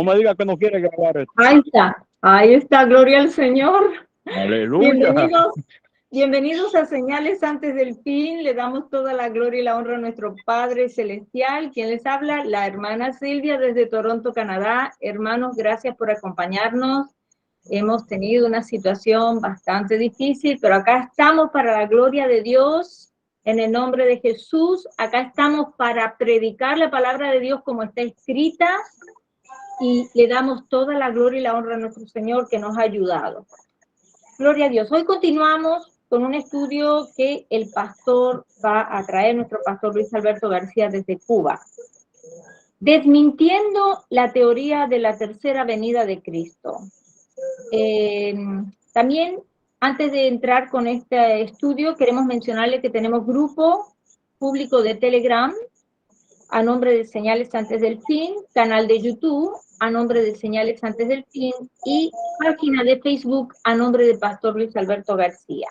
No me diga que no quiere grabar esto. Ahí está, gloria al Señor. Aleluya. Bienvenidos a Señales Antes del Fin. Le damos toda la gloria y la honra a nuestro Padre Celestial. Quien les habla, la hermana Silvia desde Toronto, Canadá. Hermanos, gracias por acompañarnos. Hemos tenido una situación bastante difícil, pero acá estamos para la gloria de Dios. En el nombre de Jesús, acá estamos para predicar la palabra de Dios como está escrita y le damos toda la gloria y la honra a nuestro Señor que nos ha ayudado. Gloria a Dios. Hoy continuamos con un estudio que el pastor va a traer, nuestro pastor Luis Alberto García desde Cuba. Desmintiendo la teoría de la tercera venida de Cristo. También, antes de entrar con este estudio, queremos mencionarle que tenemos grupo público de Telegram a nombre de Señales Antes del Fin, canal de YouTube a nombre de Señales Antes del Fin y página de Facebook a nombre de Pastor Luis Alberto García.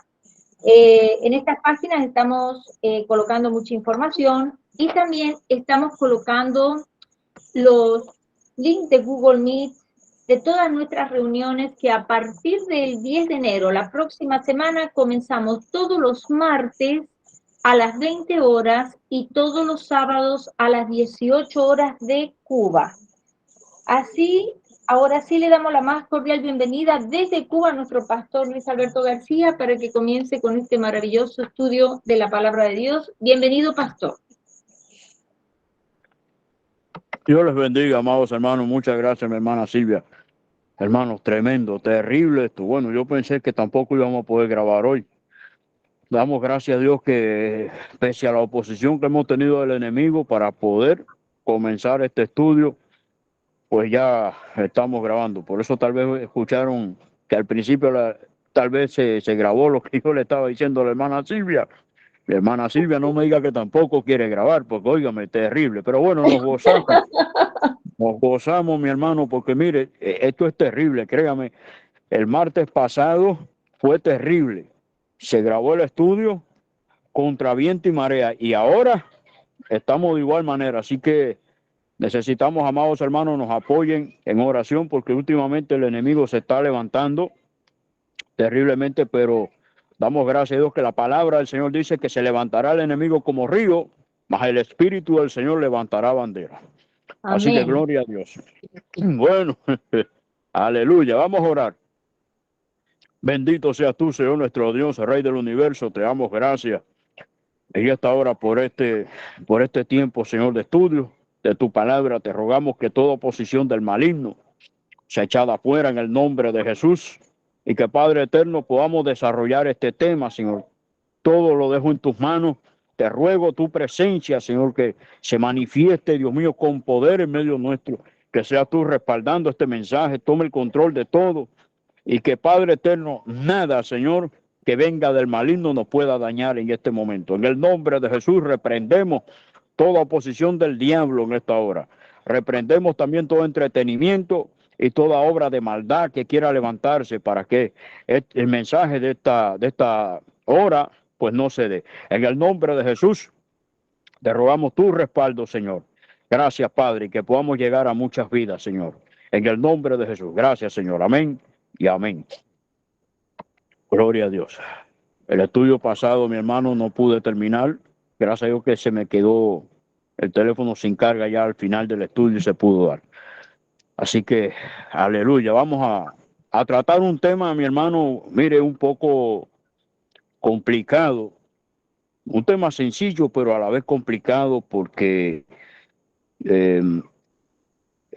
En estas páginas estamos colocando mucha información y también estamos colocando los links de Google Meet de todas nuestras reuniones que a partir del 10 de enero, la próxima semana, comenzamos todos los martes a las 20 horas y todos los sábados a las 18 horas de Cuba. Así, ahora sí le damos la más cordial bienvenida desde Cuba a nuestro pastor Luis Alberto García para que comience con este maravilloso estudio de la palabra de Dios. Bienvenido, pastor. Dios les bendiga, amados hermanos. Muchas gracias, mi hermana Silvia. Hermanos, tremendo, terrible esto. Bueno, yo pensé que tampoco íbamos a poder grabar hoy. Damos gracias a Dios que, pese a la oposición que hemos tenido del enemigo para poder comenzar este estudio, pues ya estamos grabando. Por eso tal vez escucharon que al principio tal vez se grabó lo que yo le estaba diciendo a la hermana Silvia. La hermana Silvia no me diga que tampoco quiere grabar, porque óigame, terrible. Pero bueno, nos gozamos. Nos gozamos, mi hermano, porque mire, esto es terrible, créame. El martes pasado fue terrible. Se grabó el estudio contra viento y marea y ahora estamos de igual manera. Así que necesitamos, amados hermanos, nos apoyen en oración porque últimamente el enemigo se está levantando terriblemente, pero damos gracias a Dios que la palabra del Señor dice que se levantará el enemigo como río, mas el Espíritu del Señor levantará bandera. Amén. Así que gloria a Dios. Bueno, aleluya, vamos a orar. Bendito seas tú, Señor, nuestro Dios, Rey del universo, te damos gracias en esta hora por este tiempo, Señor, de estudio de tu palabra. Te rogamos que toda oposición del maligno sea echada afuera en el nombre de Jesús y que, Padre eterno, podamos desarrollar este tema, Señor. Todo lo dejo en tus manos. Te ruego tu presencia, Señor, que se manifieste, Dios mío, con poder en medio nuestro. Que seas tú respaldando este mensaje, tome el control de todo. Y que, Padre eterno, nada, Señor, que venga del maligno nos pueda dañar en este momento. En el nombre de Jesús reprendemos toda oposición del diablo en esta hora. Reprendemos también todo entretenimiento y toda obra de maldad que quiera levantarse para que el mensaje de esta hora pues no se dé. En el nombre de Jesús te rogamos tu respaldo, Señor. Gracias, Padre, y que podamos llegar a muchas vidas, Señor. En el nombre de Jesús. Gracias, Señor. Amén y amén. Gloria a Dios. El estudio pasado, mi hermano, no pude terminar. Gracias a Dios que se me quedó el teléfono sin carga ya al final del estudio y se pudo dar. Así que, aleluya. Vamos a tratar un tema, mi hermano, mire, un poco complicado. Un tema sencillo, pero a la vez complicado porque he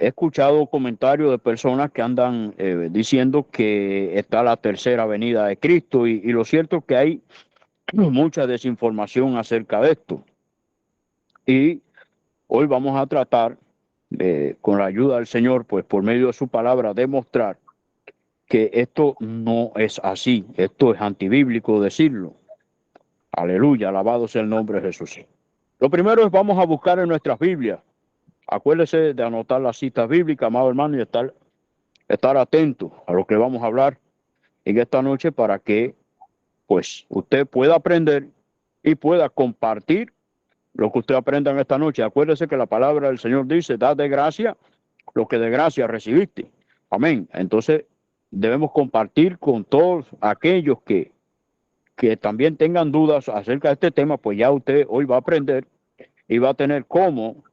escuchado comentarios de personas que andan diciendo que está la tercera venida de Cristo y lo cierto es que hay mucha desinformación acerca de esto. Y hoy vamos a tratar, con la ayuda del Señor, pues por medio de su palabra, demostrar que esto no es así. Esto es antibíblico decirlo. Aleluya, alabado sea el nombre de Jesús. Lo primero es vamos a buscar en nuestras Biblias. Acuérdese de anotar las citas bíblicas, amado hermano, y estar atento a lo que vamos a hablar en esta noche para que pues usted pueda aprender y pueda compartir lo que usted aprenda en esta noche. Acuérdese que la palabra del Señor dice, dad de gracia lo que de gracia recibiste. Amén. Entonces debemos compartir con todos aquellos que también tengan dudas acerca de este tema, pues ya usted hoy va a aprender y va a tener cómo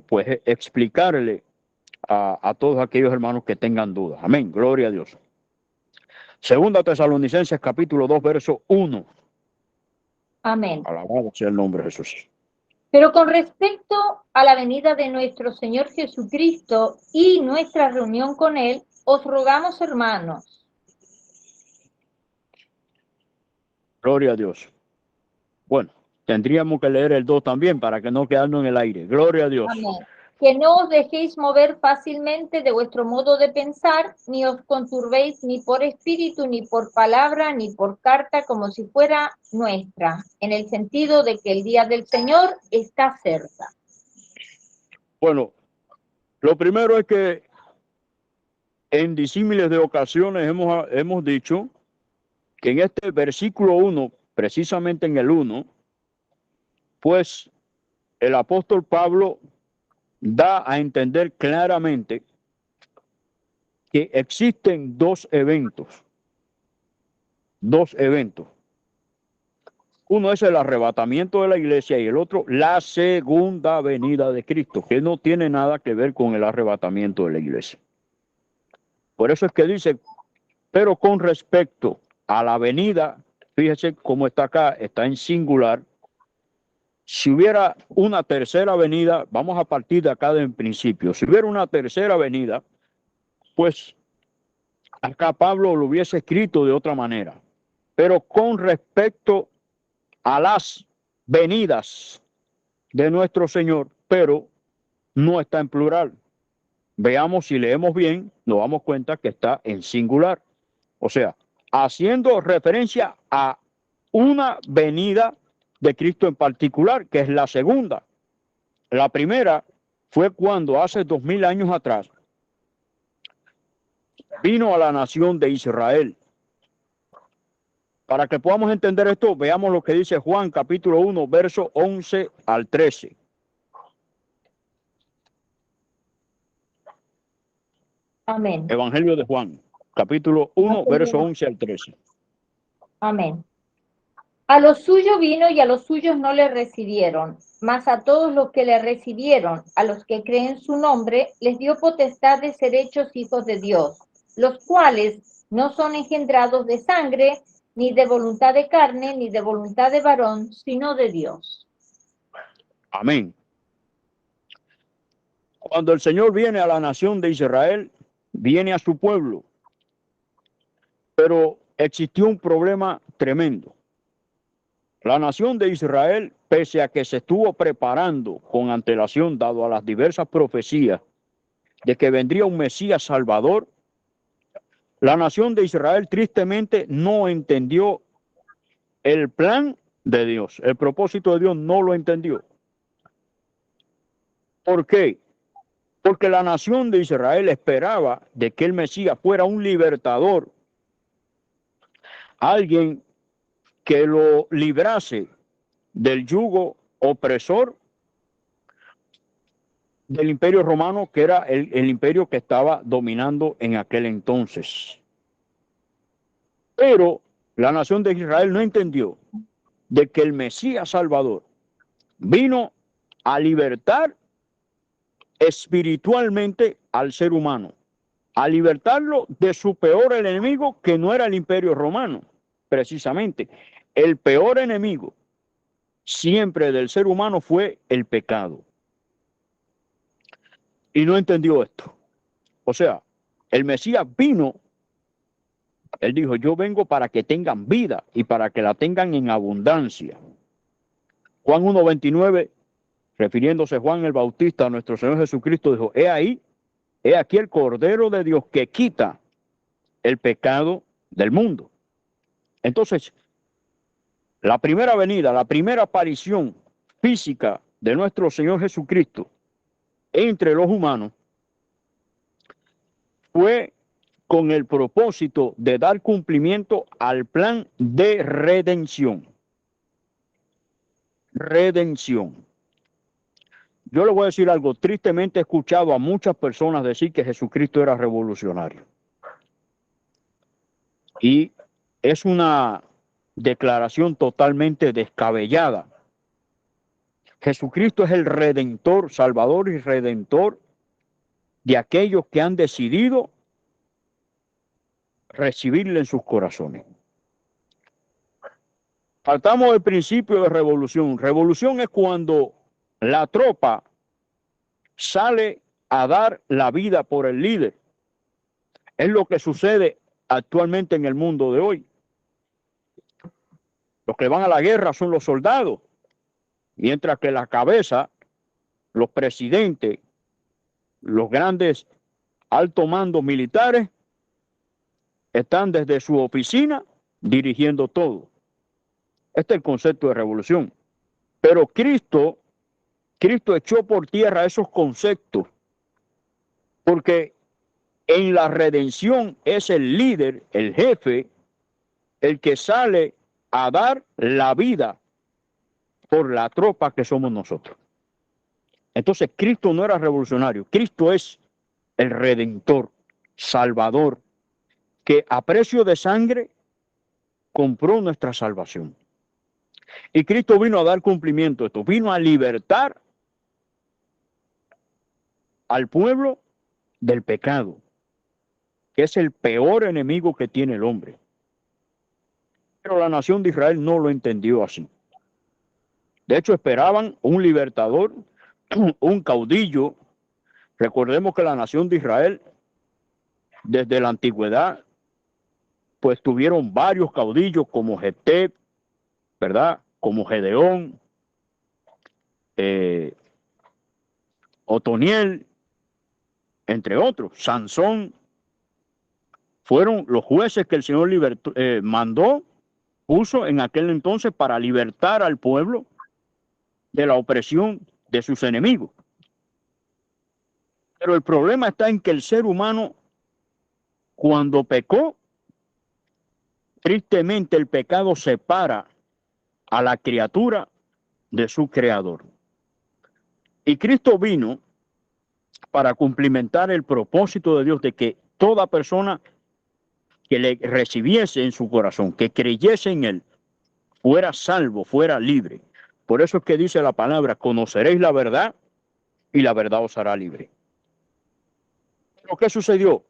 pues explicarle a todos aquellos hermanos que tengan dudas. Amén. Gloria a Dios. Segunda Tesalonicenses capítulo 2, verso 1. Amén. Alabado sea el nombre de Jesús. Pero con respecto a la venida de nuestro Señor Jesucristo y nuestra reunión con Él, os rogamos, hermanos. Gloria a Dios. Bueno, tendríamos que leer el 2 también para que no quedarnos en el aire. Gloria a Dios. Amén. Que no os dejéis mover fácilmente de vuestro modo de pensar, ni os conturbéis ni por espíritu, ni por palabra, ni por carta, como si fuera nuestra, en el sentido de que el día del Señor está cerca. Bueno, lo primero es que en disímiles de ocasiones hemos dicho que en este versículo 1, precisamente en el 1, pues el apóstol Pablo da a entender claramente que existen dos eventos. Uno es el arrebatamiento de la iglesia y el otro la segunda venida de Cristo, que no tiene nada que ver con el arrebatamiento de la iglesia. Por eso es que dice, pero con respecto a la venida, fíjese cómo está acá, está en singular. Si hubiera una tercera venida, vamos a partir de acá en principio, si hubiera una tercera venida, pues acá Pablo lo hubiese escrito de otra manera. Pero con respecto a las venidas de nuestro Señor, pero no está en plural. Veamos si leemos bien, nos damos cuenta que está en singular. O sea, haciendo referencia a una venida de Cristo en particular, que es la segunda. La primera fue cuando hace 2000 años atrás vino a la nación de Israel. Para que podamos entender esto, veamos lo que dice Juan capítulo 1, verso 11 al 13. Amén. Evangelio de Juan, capítulo 1, verso 11 al 13. Amén. A los suyos vino y a los suyos no le recibieron, mas a todos los que le recibieron, a los que creen su nombre, les dio potestad de ser hechos hijos de Dios, los cuales no son engendrados de sangre, ni de voluntad de carne, ni de voluntad de varón, sino de Dios. Amén. Cuando el Señor viene a la nación de Israel, viene a su pueblo, pero existió un problema tremendo. La nación de Israel, pese a que se estuvo preparando con antelación, dado a las diversas profecías de que vendría un Mesías Salvador, la nación de Israel tristemente no entendió el plan de Dios, el propósito de Dios no lo entendió. ¿Por qué? Porque la nación de Israel esperaba de que el Mesías fuera un libertador, alguien que lo librase del yugo opresor del imperio romano, que era el imperio que estaba dominando en aquel entonces. Pero la nación de Israel no entendió de que el Mesías Salvador vino a libertar espiritualmente al ser humano, a libertarlo de su peor enemigo, que no era el imperio romano, precisamente. El peor enemigo siempre del ser humano fue el pecado. Y no entendió esto. O sea, el Mesías vino, él dijo, yo vengo para que tengan vida y para que la tengan en abundancia. Juan 1:29, refiriéndose Juan el Bautista a nuestro Señor Jesucristo, dijo, he aquí el Cordero de Dios que quita el pecado del mundo. Entonces, la primera venida, la primera aparición física de nuestro Señor Jesucristo entre los humanos fue con el propósito de dar cumplimiento al plan de redención. Redención. Yo le voy a decir algo, tristemente he escuchado a muchas personas decir que Jesucristo era revolucionario. Y es una declaración totalmente descabellada. Jesucristo es el Redentor, Salvador y Redentor de aquellos que han decidido recibirle en sus corazones. Faltamos del principio de revolución. Revolución es cuando la tropa sale a dar la vida por el líder. Es lo que sucede actualmente en el mundo de hoy. Los que van a la guerra son los soldados, mientras que la cabeza, los presidentes, los grandes altos mandos militares, están desde su oficina dirigiendo todo. Este es el concepto de revolución. Pero Cristo echó por tierra esos conceptos, porque en la redención es el líder, el jefe, el que sale a dar la vida por la tropa que somos nosotros. Entonces Cristo no era revolucionario, Cristo es el Redentor, Salvador, que a precio de sangre compró nuestra salvación. Y Cristo vino a dar cumplimiento a esto, vino a libertar al pueblo del pecado, que es el peor enemigo que tiene el hombre. Pero la nación de Israel no lo entendió así. De hecho, esperaban un libertador, un caudillo. Recordemos que la nación de Israel, desde la antigüedad, pues tuvieron varios caudillos como Jefté, ¿verdad? Como Gedeón, Otoniel, entre otros. Sansón. Fueron los jueces que el Señor mandó, puso en aquel entonces para libertar al pueblo de la opresión de sus enemigos. Pero el problema está en que el ser humano, cuando pecó, tristemente el pecado separa a la criatura de su creador. Y Cristo vino para cumplimentar el propósito de Dios de que toda persona que le recibiese en su corazón, que creyese en él, fuera salvo, fuera libre. Por eso es que dice la palabra, conoceréis la verdad y la verdad os hará libre. Pero ¿qué sucedió?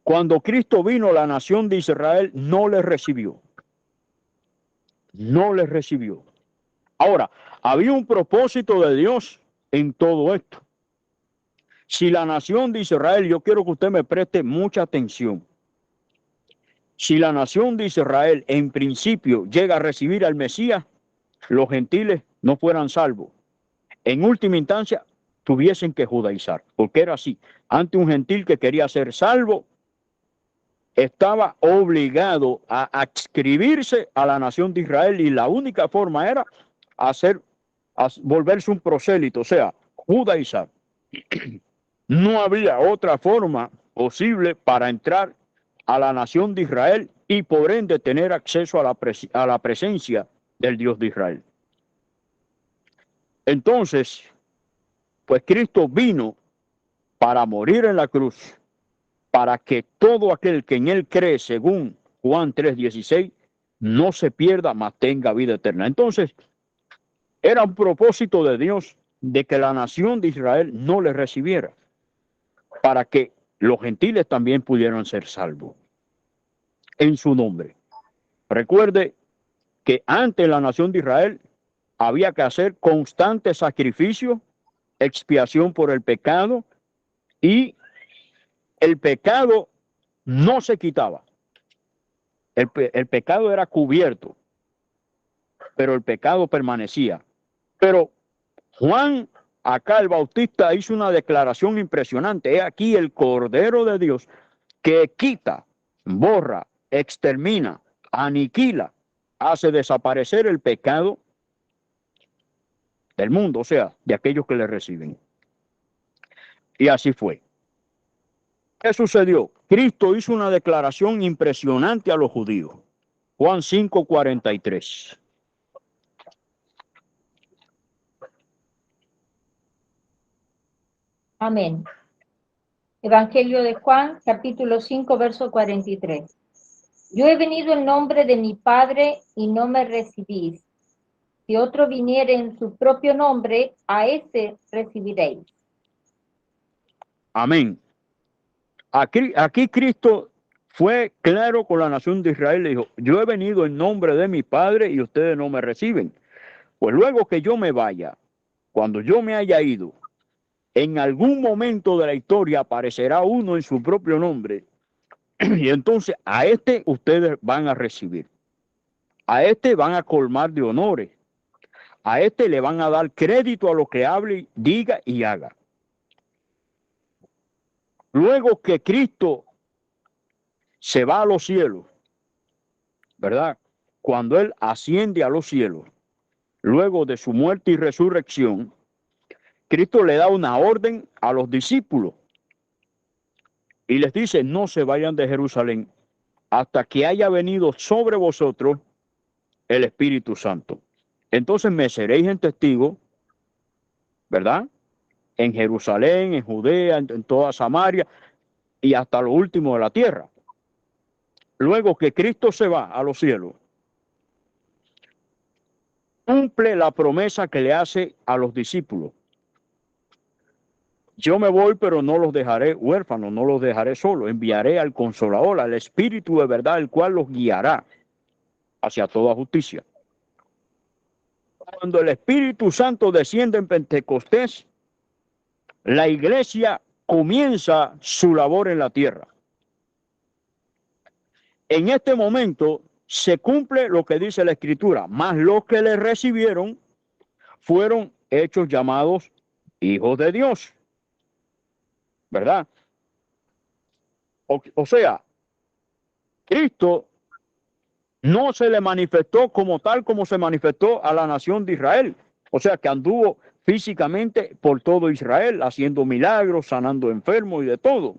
Cuando Cristo vino, la nación de Israel no le recibió. No le recibió. Ahora, había un propósito de Dios en todo esto. Si la nación de Israel, yo quiero que usted me preste mucha atención. Si la nación de Israel en principio llega a recibir al Mesías, los gentiles no fueran salvos. En última instancia, tuviesen que judaizar, porque era así. Ante un gentil que quería ser salvo, estaba obligado a adscribirse a la nación de Israel y la única forma era volverse un prosélito, o sea, judaizar. No había otra forma posible para entrar a la nación de Israel y por ende tener acceso a la presencia del Dios de Israel. Entonces, pues Cristo vino para morir en la cruz, para que todo aquel que en él cree, según Juan 3:16, no se pierda, mas tenga vida eterna. Entonces, era un propósito de Dios de que la nación de Israel no le recibiera, para que los gentiles también pudieran ser salvos en su nombre. Recuerde que antes la nación de Israel había que hacer constante sacrificio, expiación por el pecado, y el pecado no se quitaba. El pecado era cubierto, pero el pecado permanecía. Pero Juan, acá el Bautista, hizo una declaración impresionante. He aquí el Cordero de Dios que quita, borra, extermina, aniquila, hace desaparecer el pecado del mundo, o sea, de aquellos que le reciben. Y así fue. ¿Qué sucedió? Cristo hizo una declaración impresionante a los judíos. Juan 5:43. Amén. Evangelio de Juan, capítulo 5, verso 43. Yo he venido en nombre de mi Padre y no me recibís. Si otro viniere en su propio nombre, a ese recibiréis. Amén. Aquí Cristo fue claro con la nación de Israel. Le dijo, yo he venido en nombre de mi Padre y ustedes no me reciben. Pues luego que yo me vaya, cuando yo me haya ido, en algún momento de la historia aparecerá uno en su propio nombre y entonces a este ustedes van a recibir. A este van a colmar de honores. A este le van a dar crédito a lo que hable, diga y haga. Luego que Cristo se va a los cielos, ¿verdad? Cuando Él asciende a los cielos, luego de su muerte y resurrección, Cristo le da una orden a los discípulos y les dice, no se vayan de Jerusalén hasta que haya venido sobre vosotros el Espíritu Santo. Entonces me seréis en testigo, ¿verdad? En Jerusalén, en Judea, en toda Samaria y hasta lo último de la tierra. Luego que Cristo se va a los cielos, cumple la promesa que le hace a los discípulos. Yo me voy, pero no los dejaré huérfanos, no los dejaré solos. Enviaré al Consolador, al Espíritu de verdad, el cual los guiará hacia toda justicia. Cuando el Espíritu Santo desciende en Pentecostés, la iglesia comienza su labor en la tierra. En este momento se cumple lo que dice la Escritura, mas los que le recibieron fueron hechos llamados hijos de Dios, ¿verdad? O sea, Cristo no se le manifestó como tal como se manifestó a la nación de Israel. O sea, que anduvo físicamente por todo Israel, haciendo milagros, sanando enfermos y de todo.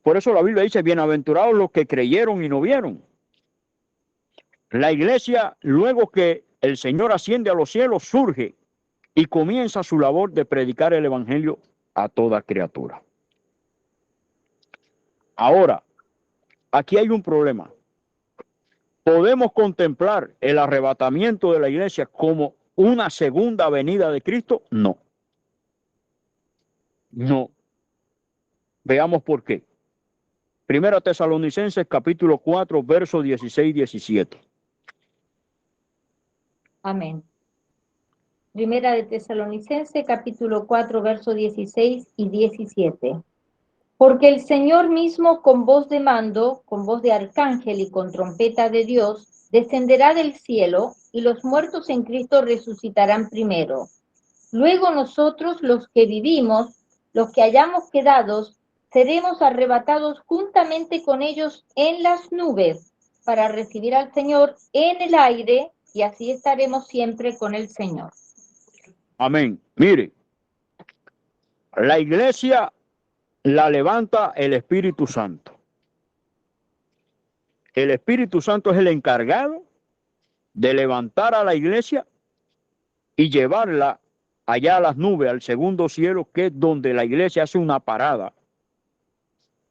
Por eso la Biblia dice, bienaventurados los que creyeron y no vieron. La iglesia, luego que el Señor asciende a los cielos, surge y comienza su labor de predicar el evangelio a toda criatura. Ahora, aquí hay un problema. ¿Podemos contemplar el arrebatamiento de la iglesia como una segunda venida de Cristo? No. No. Veamos por qué. Primera Tesalonicenses capítulo 4, versos 16 y 17. Amén. Primera de Tesalonicenses, capítulo 4, versos 16 y 17. Porque el Señor mismo con voz de mando, con voz de arcángel y con trompeta de Dios, descenderá del cielo y los muertos en Cristo resucitarán primero. Luego nosotros, los que vivimos, los que hayamos quedado, seremos arrebatados juntamente con ellos en las nubes para recibir al Señor en el aire y así estaremos siempre con el Señor. Amén. Mire, la iglesia la levanta el Espíritu Santo. El Espíritu Santo es el encargado de levantar a la iglesia y llevarla allá a las nubes, al segundo cielo, que es donde la iglesia hace una parada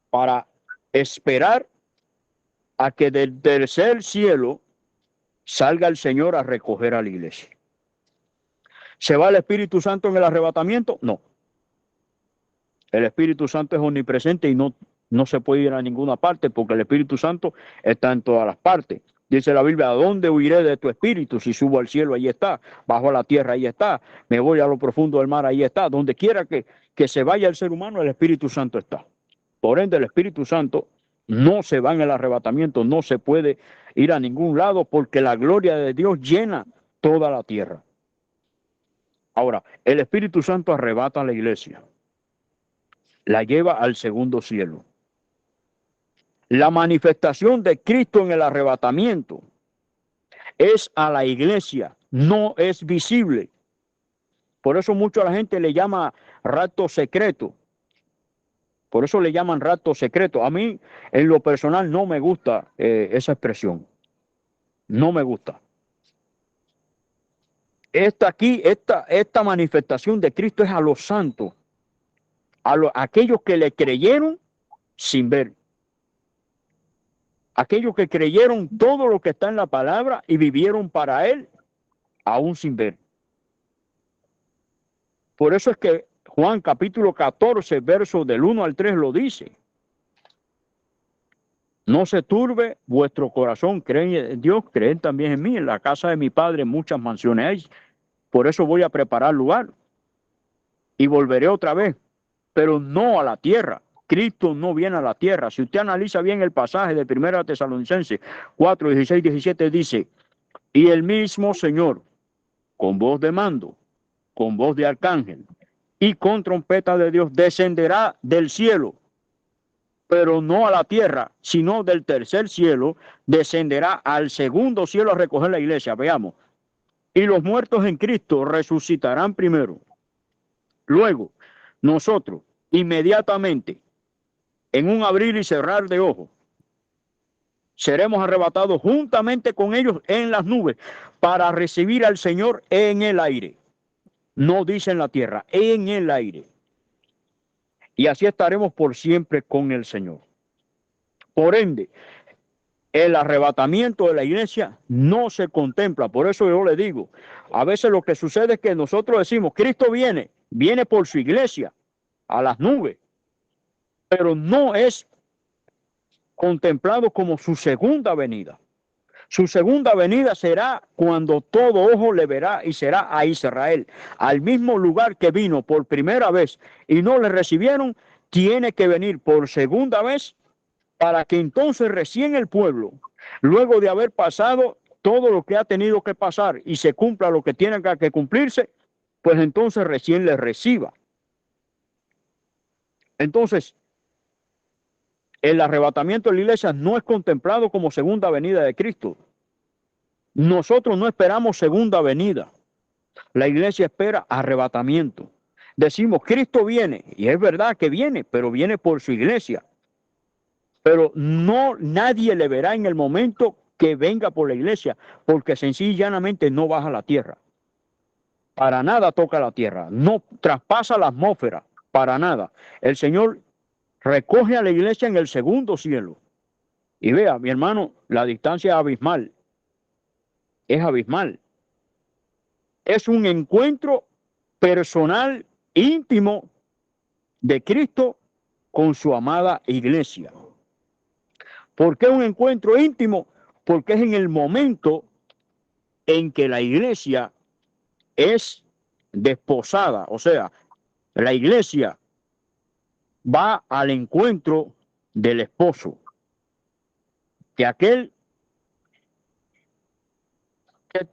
para esperar a que del tercer cielo salga el Señor a recoger a la iglesia. ¿Se va el Espíritu Santo en el arrebatamiento? No. El Espíritu Santo es omnipresente y no se puede ir a ninguna parte porque el Espíritu Santo está en todas las partes. Dice la Biblia, ¿a dónde huiré de tu espíritu? Si subo al cielo, ahí está. Bajo a la tierra, ahí está. Me voy a lo profundo del mar, ahí está. Donde quiera que se vaya el ser humano, el Espíritu Santo está. Por ende, el Espíritu Santo no se va en el arrebatamiento, no se puede ir a ningún lado porque la gloria de Dios llena toda la tierra. Ahora, el Espíritu Santo arrebata a la iglesia, la lleva al segundo cielo. La manifestación de Cristo en el arrebatamiento es a la iglesia, no es visible. Por eso mucho a la gente le llama rapto secreto. Por eso le llaman rapto secreto. A mí, en lo personal, no me gusta esa expresión. No me gusta. Esta manifestación de Cristo es a los santos, aquellos que le creyeron sin ver. Aquellos que creyeron todo lo que está en la palabra y vivieron para él, aún sin ver. Por eso es que Juan capítulo 14, versos del 1 al 3 lo dice. No se turbe vuestro corazón, creen en Dios, creen también en mí. En la casa de mi Padre muchas mansiones hay. Por eso voy a preparar lugar. Y volveré otra vez, pero no a la tierra. Cristo no viene a la tierra. Si usted analiza bien el pasaje de 1 Tesalonicenses 4, 16, 17, dice, y el mismo Señor, con voz de mando, con voz de arcángel y con trompeta de Dios, descenderá del cielo, pero no a la tierra, sino del tercer cielo, descenderá al segundo cielo a recoger la iglesia. Veamos. Y los muertos en Cristo resucitarán primero. Luego, nosotros, inmediatamente, en un abrir y cerrar de ojos, seremos arrebatados juntamente con ellos en las nubes para recibir al Señor en el aire. No dice en la tierra, en el aire. Y así estaremos por siempre con el Señor. Por ende, el arrebatamiento de la iglesia no se contempla. Por eso yo le digo, a veces lo que sucede es que nosotros decimos, Cristo viene por su iglesia a las nubes, pero no es contemplado como su segunda venida. Su segunda venida será cuando todo ojo le verá y será a Israel, al mismo lugar que vino por primera vez y no le recibieron, tiene que venir por segunda vez para que entonces recién el pueblo, luego de haber pasado todo lo que ha tenido que pasar y se cumpla lo que tiene que cumplirse, pues entonces recién le reciba. Entonces, el arrebatamiento de la iglesia no es contemplado como segunda venida de Cristo. Nosotros no esperamos segunda venida. La iglesia espera arrebatamiento. Decimos, Cristo viene, y es verdad que viene, pero viene por su iglesia. Pero no, nadie le verá en el momento que venga por la iglesia, porque sencillamente no baja a la tierra. Para nada toca la tierra, no traspasa la atmósfera, para nada. El Señor recoge a la iglesia en el segundo cielo. Y vea, mi hermano, la distancia es abismal. Es abismal. Es un encuentro personal, íntimo de Cristo con su amada iglesia. ¿Por qué un encuentro íntimo? Porque es en el momento en que la iglesia es desposada, o sea, la iglesia va al encuentro del esposo, que aquel que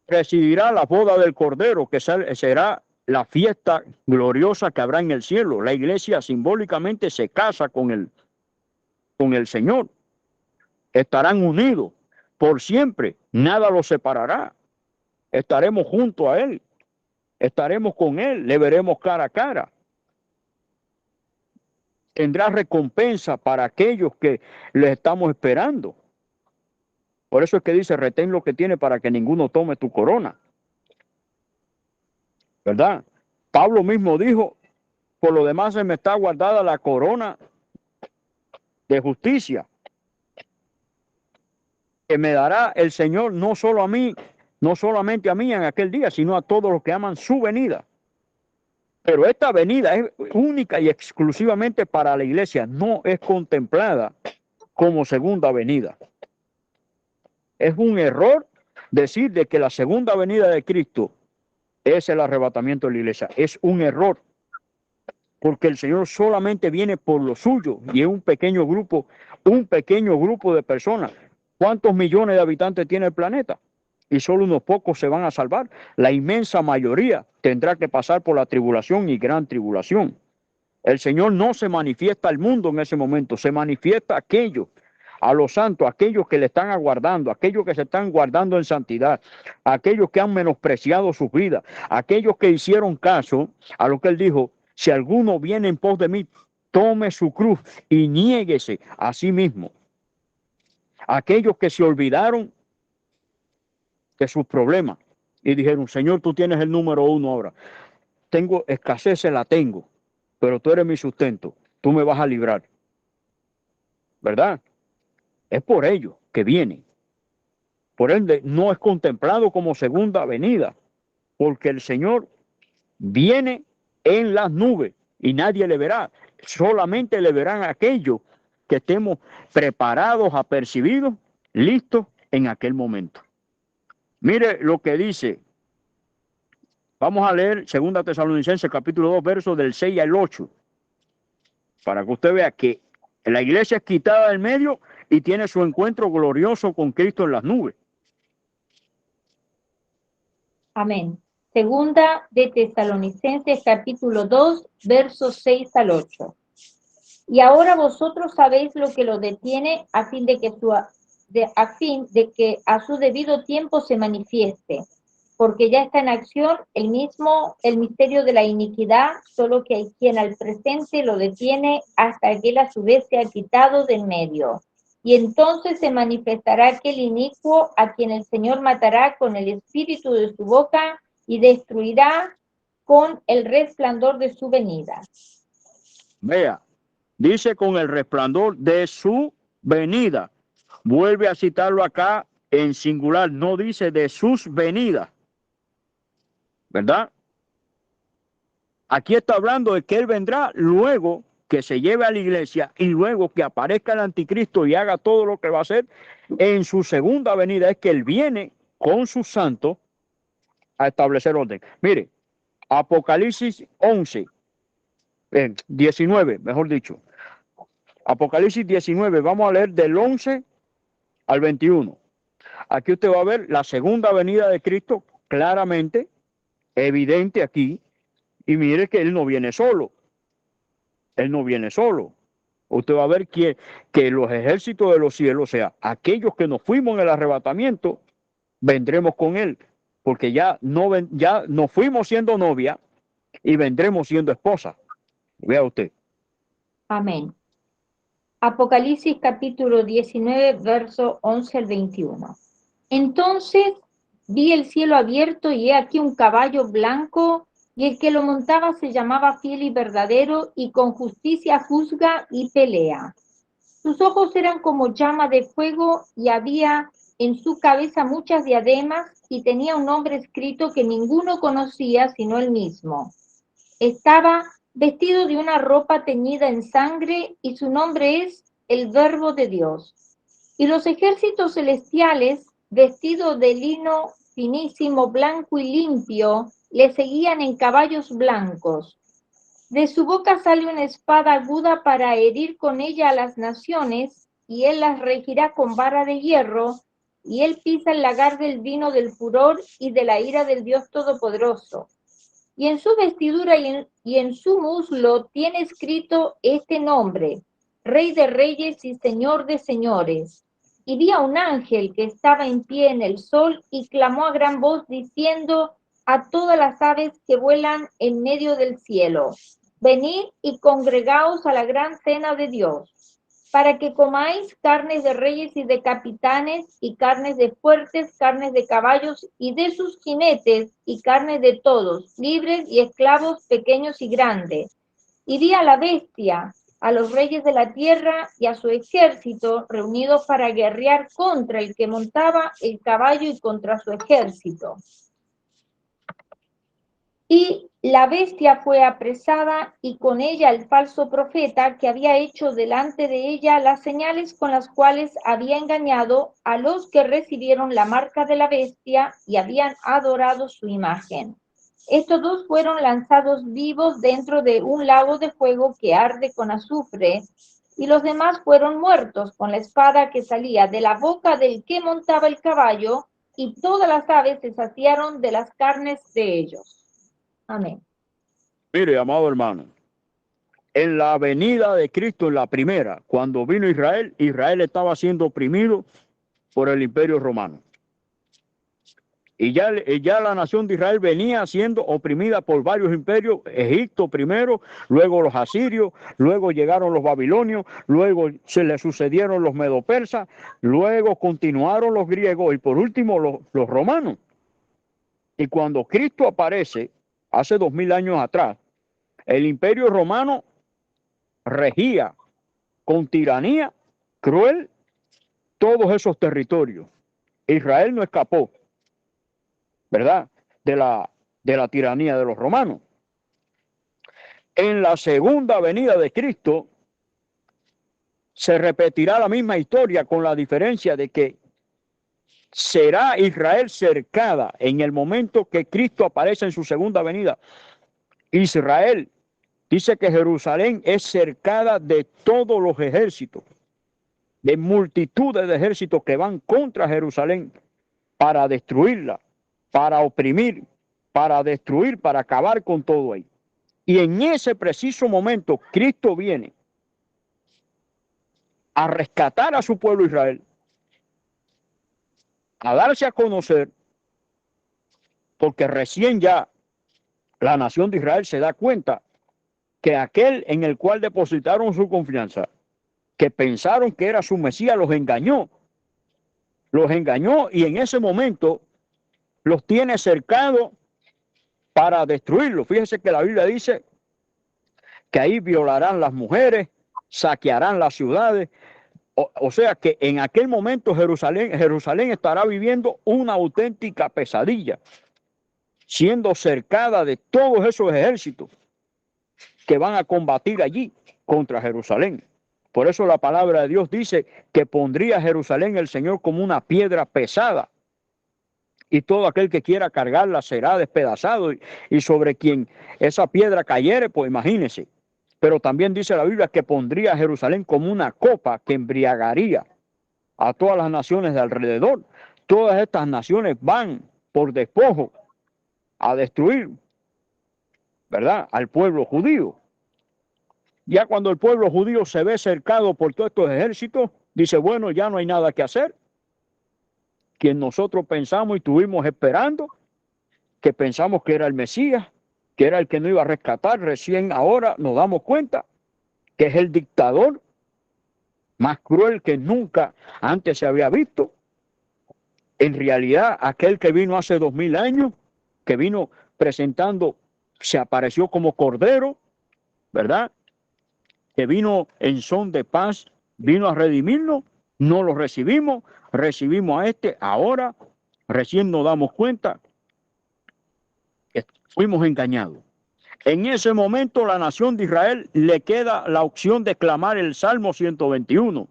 presidirá la boda del Cordero, que será la fiesta gloriosa que habrá en el cielo. La iglesia simbólicamente se casa con el Señor. Estarán unidos por siempre, nada los separará. Estaremos junto a Él, estaremos con Él, le veremos cara a cara. Tendrá recompensa para aquellos que le estamos esperando. Por eso es que dice, retén lo que tiene para que ninguno tome tu corona. ¿Verdad? Pablo mismo dijo, por lo demás se me está guardada la corona de justicia, que me dará el Señor no solo a mí, no solamente a mí en aquel día, sino a todos los que aman su venida. Pero esta venida es única y exclusivamente para la iglesia, no es contemplada como segunda venida. Es un error decir de que la segunda venida de Cristo es el arrebatamiento de la iglesia. Es un error, porque el Señor solamente viene por lo suyo y es un pequeño grupo de personas. ¿Cuántos millones de habitantes tiene el planeta? Y solo unos pocos se van a salvar. La inmensa mayoría tendrá que pasar por la tribulación y gran tribulación. El Señor no se manifiesta al mundo en ese momento, se manifiesta a aquellos, a los santos, a aquellos que le están aguardando, a aquellos que se están guardando en santidad, a aquellos que han menospreciado sus vidas, a aquellos que hicieron caso a lo que Él dijo, si alguno viene en pos de mí, tome su cruz y niéguese a sí mismo. Aquellos que se olvidaron de sus problemas y dijeron, Señor, tú tienes el número 1 ahora. Tengo escasez, la tengo, pero tú eres mi sustento, tú me vas a librar, ¿verdad? Es por ello que viene. Por ende, no es contemplado como segunda venida, porque el Señor viene en las nubes y nadie le verá. Solamente le verán aquellos que estemos preparados, apercibidos, listos en aquel momento. Mire lo que dice. Vamos a leer 2 Tesalonicenses capítulo 2, versos del 6 al 8, para que usted vea que la iglesia es quitada del medio y tiene su encuentro glorioso con Cristo en las nubes. Amén. Segunda de Tesalonicenses capítulo 2, versos 6 al 8. Y ahora vosotros sabéis lo que lo detiene a fin de que a su debido tiempo se manifieste, porque ya está en acción el misterio de la iniquidad, solo que hay quien al presente lo detiene hasta que él a su vez sea quitado del medio. Y entonces se manifestará aquel inicuo a quien el Señor matará con el espíritu de su boca y destruirá con el resplandor de su venida. Vea, dice con el resplandor de su venida. Vuelve a citarlo acá en singular, no dice de sus venidas, ¿verdad? Aquí está hablando de que Él vendrá luego que se lleve a la iglesia y luego que aparezca el anticristo y haga todo lo que va a hacer en su segunda venida. Es que Él viene con sus santos a establecer orden. Mire, Apocalipsis 11, 19, mejor dicho. Apocalipsis 19, vamos a leer del 11 al 21. Aquí usted va a ver la segunda venida de Cristo claramente, evidente aquí. Y mire que Él no viene solo. Él no viene solo. Usted va a ver que los ejércitos de los cielos, o sea, aquellos que nos fuimos en el arrebatamiento, vendremos con Él. Porque ya nos fuimos siendo novia y vendremos siendo esposa. Vea usted. Amén. Apocalipsis capítulo 19, verso 11 al 21. Entonces vi el cielo abierto y he aquí un caballo blanco, y el que lo montaba se llamaba Fiel y Verdadero, y con justicia juzga y pelea. Sus ojos eran como llama de fuego, y había en su cabeza muchas diademas, y tenía un nombre escrito que ninguno conocía sino él mismo. Estaba vestido de una ropa teñida en sangre, y su nombre es el Verbo de Dios. Y los ejércitos celestiales, vestidos de lino finísimo, blanco y limpio, le seguían en caballos blancos. De su boca sale una espada aguda para herir con ella a las naciones, y él las regirá con vara de hierro, y él pisa el lagar del vino del furor y de la ira del Dios Todopoderoso. Y en su vestidura y en su muslo tiene escrito este nombre: Rey de Reyes y Señor de Señores. Y vi a un ángel que estaba en pie en el sol y clamó a gran voz diciendo a todas las aves que vuelan en medio del cielo: venid y congregaos a la gran cena de Dios, para que comáis carnes de reyes y de capitanes, y carnes de fuertes, carnes de caballos y de sus jinetes, y carnes de todos, libres y esclavos, pequeños y grandes. Y vi a la bestia, a los reyes de la tierra y a su ejército reunidos para guerrear contra el que montaba el caballo y contra su ejército. Y la bestia fue apresada, y con ella el falso profeta, que había hecho delante de ella las señales con las cuales había engañado a los que recibieron la marca de la bestia y habían adorado su imagen. Estos dos fueron lanzados vivos dentro de un lago de fuego que arde con azufre, y los demás fueron muertos con la espada que salía de la boca del que montaba el caballo, y todas las aves se saciaron de las carnes de ellos. Amén. Mire, amado hermano, en la venida de Cristo, en la primera, cuando vino Israel, Israel estaba siendo oprimido por el imperio romano. Y ya la nación de Israel venía siendo oprimida por varios imperios, Egipto primero, luego los asirios, luego llegaron los babilonios, luego se le sucedieron los medopersas, luego continuaron los griegos y por último los romanos. Y cuando Cristo aparece, hace 2000 años atrás, El imperio romano regía con tiranía cruel todos esos territorios. Israel no escapó, ¿verdad?, de la tiranía de los romanos. En la segunda venida de Cristo se repetirá la misma historia, con la diferencia de que será Israel cercada en el momento que Cristo aparece en su segunda venida. Israel, dice que Jerusalén es cercada de todos los ejércitos, de multitudes de ejércitos que van contra Jerusalén para destruirla, para oprimir, para destruir, para acabar con todo ahí. Y en ese preciso momento Cristo viene a rescatar a su pueblo Israel, a darse a conocer, porque recién ya la nación de Israel se da cuenta que aquel en el cual depositaron su confianza, que pensaron que era su Mesías, los engañó y en ese momento los tiene cercados para destruirlos. Fíjense que la Biblia dice que ahí violarán las mujeres, saquearán las ciudades. O sea que en aquel momento Jerusalén estará viviendo una auténtica pesadilla, siendo cercada de todos esos ejércitos que van a combatir allí contra Jerusalén. Por eso la palabra de Dios dice que pondría Jerusalén el Señor como una piedra pesada, y todo aquel que quiera cargarla será despedazado, y sobre quien esa piedra cayere, pues imagínese. Pero también dice la Biblia que pondría a Jerusalén como una copa que embriagaría a todas las naciones de alrededor. Todas estas naciones van por despojo a destruir, ¿verdad?, al pueblo judío. Ya cuando el pueblo judío se ve cercado por todos estos ejércitos, dice, bueno, ya no hay nada que hacer. Quien nosotros pensamos y estuvimos esperando, que pensamos que era el Mesías, que era el que nos iba a rescatar, recién ahora nos damos cuenta que es el dictador más cruel que nunca antes se había visto. En realidad, aquel que vino hace 2000 años, que vino presentando, se apareció como cordero, ¿verdad?, que vino en son de paz, vino a redimirnos, no lo recibimos, recibimos a este, ahora recién nos damos cuenta que fuimos engañados. En ese momento la nación de Israel le queda la opción de clamar el Salmo 121.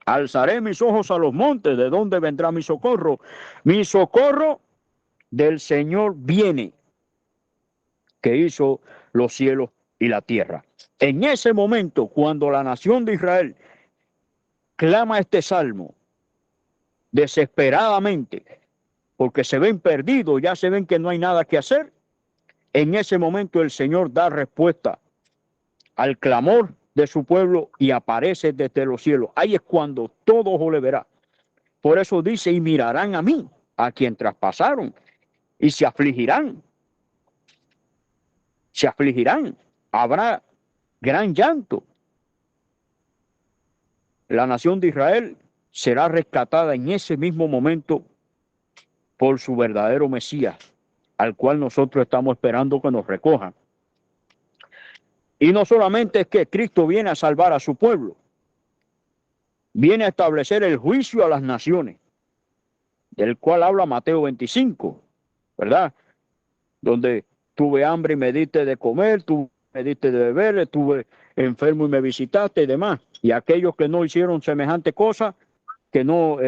Alzaré mis ojos a los montes, ¿de dónde vendrá mi socorro? Mi socorro del Señor viene, que hizo los cielos y la tierra. En ese momento, cuando la nación de Israel clama este salmo desesperadamente, porque se ven perdidos, ya se ven que no hay nada que hacer, en ese momento el Señor da respuesta al clamor de su pueblo y aparece desde los cielos. Ahí es cuando todo ojo le verá. Por eso dice, y mirarán a mí, a quien traspasaron, y se afligirán. Se afligirán. Habrá gran llanto. La nación de Israel será rescatada en ese mismo momento por su verdadero Mesías, al cual nosotros estamos esperando que nos recoja. Y no solamente es que Cristo viene a salvar a su pueblo, viene a establecer el juicio a las naciones, del cual habla Mateo 25, ¿verdad? Donde tuve hambre y me diste de comer, tú me diste de beber, estuve enfermo y me visitaste y demás. Y aquellos que no hicieron semejante cosa, que no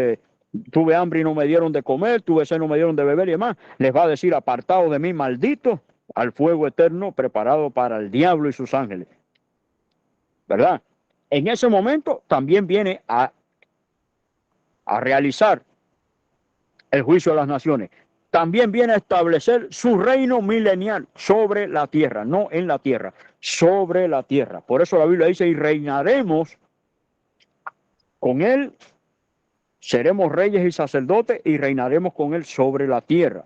tuve hambre y no me dieron de comer, tuve sed y no me dieron de beber y demás, les va a decir, apartado de mí, maldito, al fuego eterno preparado para el diablo y sus ángeles, ¿verdad? En ese momento también viene a realizar el juicio a las naciones. También viene a establecer su reino milenial sobre la tierra, no en la tierra, sobre la tierra. Por eso la Biblia dice, y reinaremos con él, seremos reyes y sacerdotes y reinaremos con él sobre la tierra,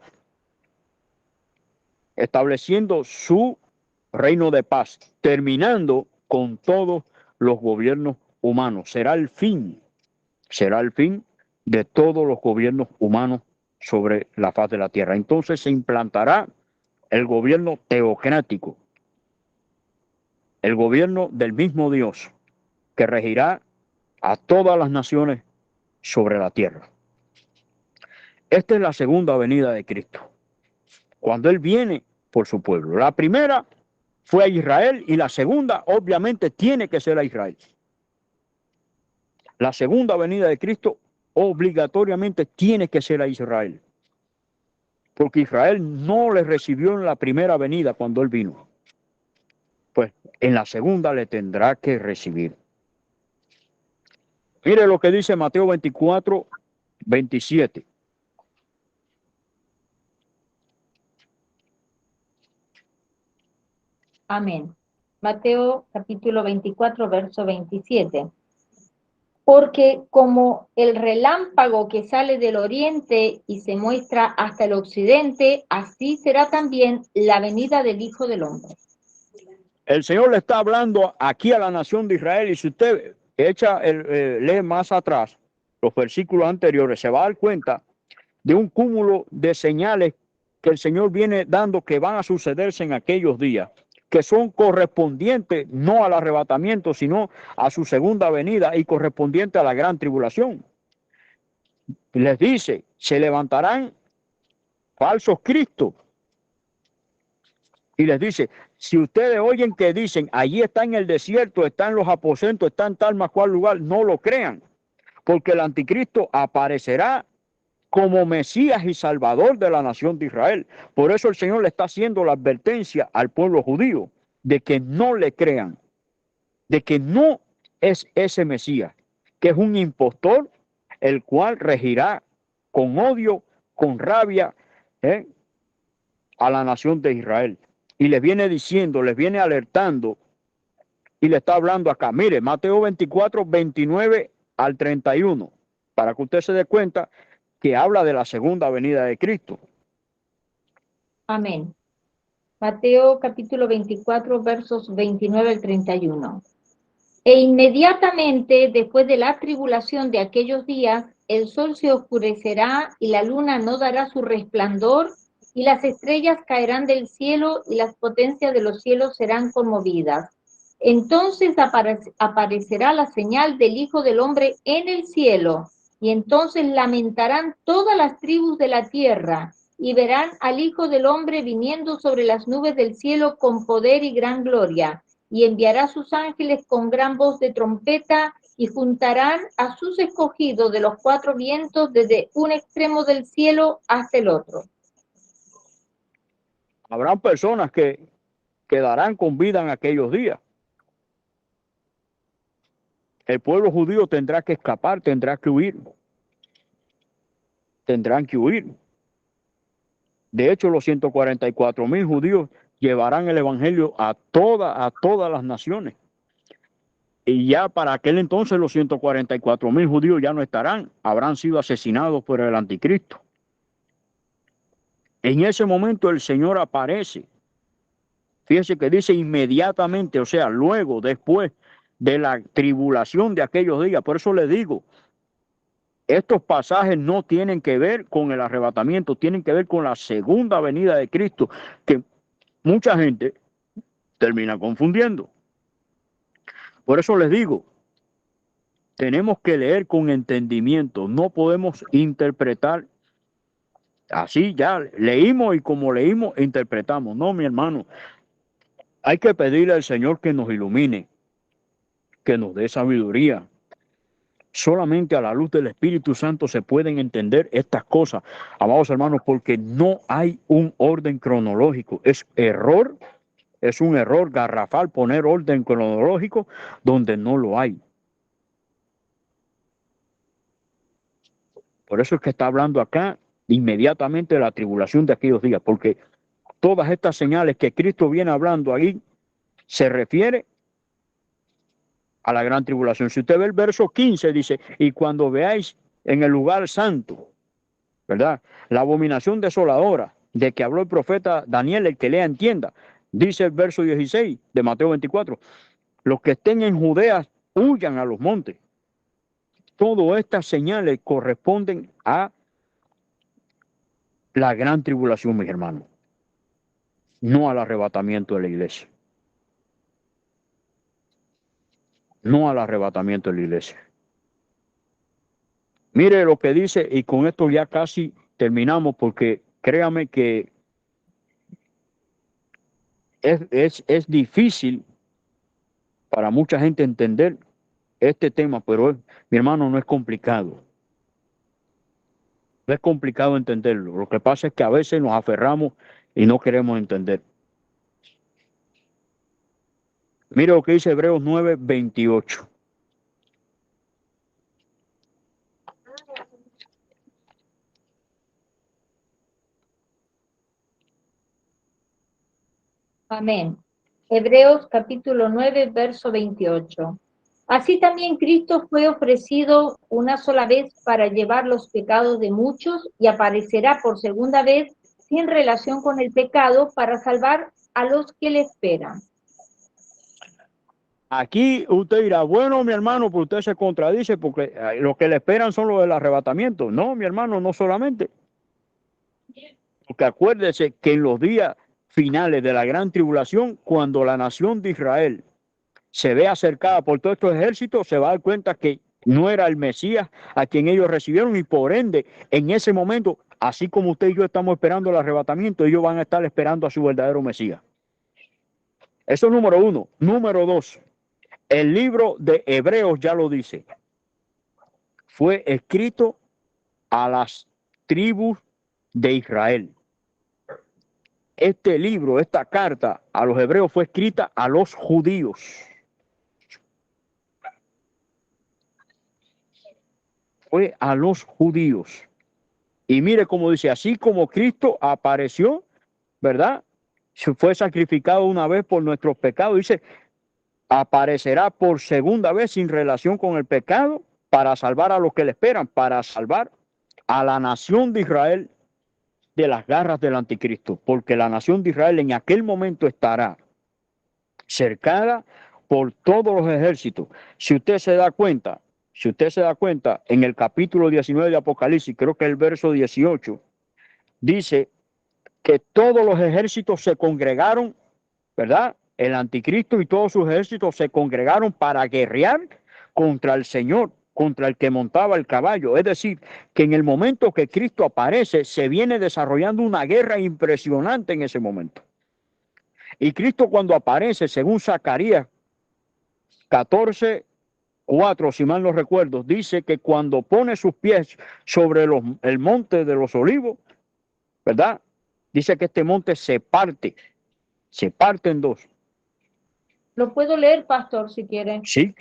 estableciendo su reino de paz, terminando con todos los gobiernos humanos. Será el fin de todos los gobiernos humanos sobre la faz de la tierra. Entonces se implantará el gobierno teocrático, el gobierno del mismo Dios que regirá a todas las naciones sobre la tierra. Esta es la segunda venida de Cristo, cuando Él viene por su pueblo. La primera fue a Israel y la segunda obviamente tiene que ser a Israel. La segunda venida de Cristo obligatoriamente tiene que ser a Israel, porque Israel no le recibió en la primera venida cuando Él vino. Pues en la segunda le tendrá que recibir. Mire lo que dice Mateo 24, 27. Amén. Mateo capítulo 24, verso 27. Porque como el relámpago que sale del oriente y se muestra hasta el occidente, así será también la venida del Hijo del Hombre. El Señor le está hablando aquí a la nación de Israel, y si usted lee más atrás los versículos anteriores, se va a dar cuenta de un cúmulo de señales que el Señor viene dando que van a sucederse en aquellos días, que son correspondientes no al arrebatamiento, sino a su segunda venida y correspondientes a la gran tribulación. Les dice, se levantarán falsos cristos. Y les dice, si ustedes oyen que dicen, allí está en el desierto, está en los aposentos, está en tal más cual lugar, no lo crean, porque el anticristo aparecerá como Mesías y Salvador de la nación de Israel. Por eso el Señor le está haciendo la advertencia al pueblo judío de que no le crean, de que no es ese Mesías, que es un impostor, el cual regirá con odio, con rabia, a la nación de Israel. Y les viene diciendo, les viene alertando, y le está hablando acá. Mire, Mateo 24, 29 al 31, para que usted se dé cuenta que habla de la segunda venida de Cristo. Amén. Mateo capítulo 24, versos 29 al 31. E inmediatamente después de la tribulación de aquellos días, el sol se oscurecerá y la luna no dará su resplandor, y las estrellas caerán del cielo y las potencias de los cielos serán conmovidas. Entonces aparecerá la señal del Hijo del Hombre en el cielo, y entonces lamentarán todas las tribus de la tierra, y verán al Hijo del Hombre viniendo sobre las nubes del cielo con poder y gran gloria, y enviará a sus ángeles con gran voz de trompeta, y juntarán a sus escogidos de los cuatro vientos desde un extremo del cielo hasta el otro. Habrán personas que quedarán con vida en aquellos días. El pueblo judío tendrá que escapar, tendrá que huir. Tendrán que huir. De hecho, los 144,000 judíos llevarán el evangelio a todas las naciones. Y ya para aquel entonces los 144,000 judíos ya no estarán, habrán sido asesinados por el anticristo. En ese momento el Señor aparece. Fíjese que dice inmediatamente, o sea, luego, después de la tribulación de aquellos días. Por eso le digo, estos pasajes no tienen que ver con el arrebatamiento, tienen que ver con la segunda venida de Cristo, que mucha gente termina confundiendo. Por eso les digo, tenemos que leer con entendimiento, no podemos interpretar así, ya leímos y como leímos, interpretamos. No, mi hermano, hay que pedirle al Señor que nos ilumine, que nos dé sabiduría. Solamente a la luz del Espíritu Santo se pueden entender estas cosas, amados hermanos, porque no hay un orden cronológico. Es un error garrafal poner orden cronológico donde no lo hay. Por eso es que está hablando acá inmediatamente de la tribulación de aquellos días, porque todas estas señales que Cristo viene hablando ahí se refiere a la gran tribulación. Si usted ve el verso 15, dice, y cuando veáis en el lugar santo, ¿verdad? La abominación desoladora de que habló el profeta Daniel, el que lea entienda. Dice el verso 16 de Mateo 24, los que estén en Judea huyan a los montes. Todas estas señales corresponden a la gran tribulación, mis hermanos, no al arrebatamiento de la iglesia. no al arrebatamiento de la iglesia. Mire lo que dice, y con esto ya casi terminamos, porque créame que es difícil para mucha gente entender este tema, pero mi hermano, no es complicado. No es complicado entenderlo. Lo que pasa es que a veces nos aferramos y no queremos entender. Mire lo que dice Hebreos 9:28. Amén. Hebreos capítulo 9, verso 28. Así también Cristo fue ofrecido una sola vez para llevar los pecados de muchos y aparecerá por segunda vez sin relación con el pecado para salvar a los que le esperan. Aquí usted dirá, bueno, mi hermano, pues usted se contradice porque lo que le esperan son los del arrebatamiento. No, mi hermano, no solamente. Porque acuérdese que en los días finales de la gran tribulación, cuando la nación de Israel se ve acercada por todos estos ejércitos, se va a dar cuenta que no era el Mesías a quien ellos recibieron, y por ende, en ese momento, así como usted y yo estamos esperando el arrebatamiento, ellos van a estar esperando a su verdadero Mesías. Eso es número uno. Número dos, el libro de Hebreos ya lo dice. Fue escrito a las tribus de Israel. Este libro, esta carta a los hebreos fue escrita a los judíos. Fue a los judíos. Y mire cómo dice, así como Cristo apareció, ¿verdad? Fue sacrificado una vez por nuestros pecados. Dice, aparecerá por segunda vez sin relación con el pecado para salvar a los que le esperan, para salvar a la nación de Israel de las garras del anticristo, porque la nación de Israel en aquel momento estará cercada por todos los ejércitos. Si usted se da cuenta, en el capítulo 19 de Apocalipsis, creo que el verso 18, dice que todos los ejércitos se congregaron, ¿verdad? El anticristo y todos sus ejércitos se congregaron para guerrear contra el Señor, contra el que montaba el caballo. Es decir, que en el momento que Cristo aparece, se viene desarrollando una guerra impresionante en ese momento. Y Cristo, cuando aparece, según Zacarías 14:4, si mal no recuerdo, dice que cuando pone sus pies sobre el monte de los olivos, ¿verdad? Dice que este monte se parte en dos. Lo puedo leer, pastor, si quiere. Sí,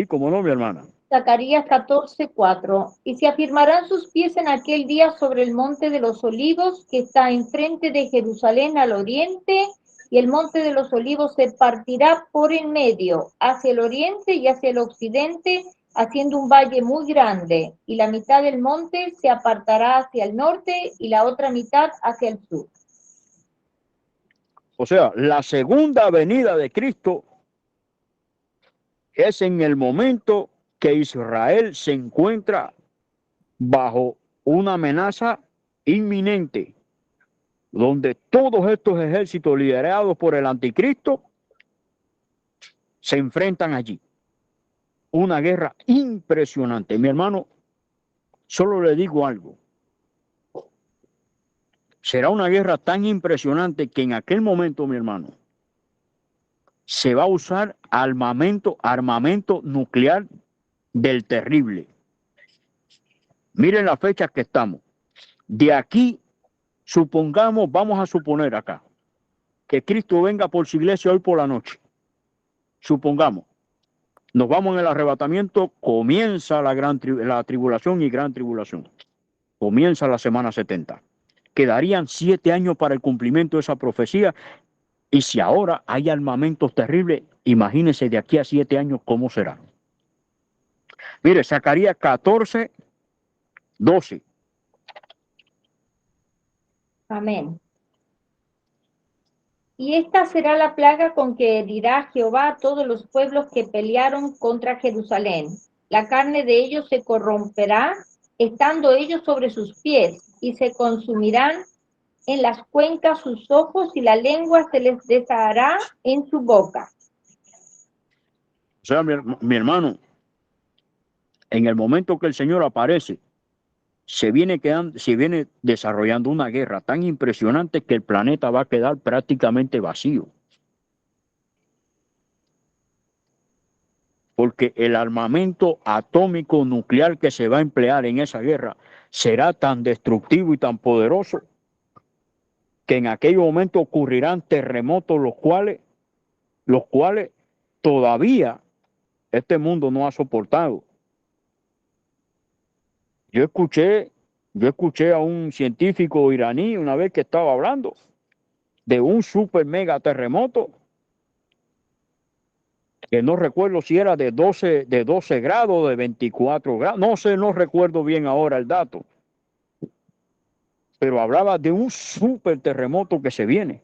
como no, mi hermana. Zacarías 14:4. Y se afirmarán sus pies en aquel día sobre el monte de los olivos que está enfrente de Jerusalén al oriente, y el monte de los olivos se partirá por en medio, hacia el oriente y hacia el occidente, haciendo un valle muy grande, y la mitad del monte se apartará hacia el norte y la otra mitad hacia el sur. O sea, la segunda venida de Cristo es en el momento que Israel se encuentra bajo una amenaza inminente, donde todos estos ejércitos liderados por el anticristo se enfrentan allí. Una guerra impresionante. Mi hermano, solo le digo algo. Será una guerra tan impresionante que en aquel momento, mi hermano, se va a usar armamento nuclear del terrible. Miren la fecha que estamos. De aquí, supongamos, vamos a suponer acá, que Cristo venga por su iglesia hoy por la noche. Supongamos, nos vamos en el arrebatamiento, comienza la tribulación y gran tribulación. Comienza la semana 70. Quedarían 7 años para el cumplimiento de esa profecía. Y si ahora hay armamentos terribles, imagínense de aquí a 7 años cómo será. Mire, Zacarías 14:12. Amén. Y esta será la plaga con que herirá Jehová a todos los pueblos que pelearon contra Jerusalén. La carne de ellos se corromperá, estando ellos sobre sus pies, y se consumirán en las cuencas sus ojos, y la lengua se les deshará en su boca. sea, mi hermano, en el momento que el Señor aparece, se viene desarrollando una guerra tan impresionante que el planeta va a quedar prácticamente vacío. Porque el armamento atómico nuclear que se va a emplear en esa guerra será tan destructivo y tan poderoso que en aquel momento ocurrirán terremotos los cuales todavía este mundo no ha soportado. Yo escuché, yo escuché a un científico iraní una vez que estaba hablando de un super mega terremoto que no recuerdo si era de 12 grados, de 24 grados, no sé, no recuerdo bien ahora el dato, pero hablaba de un super terremoto que se viene.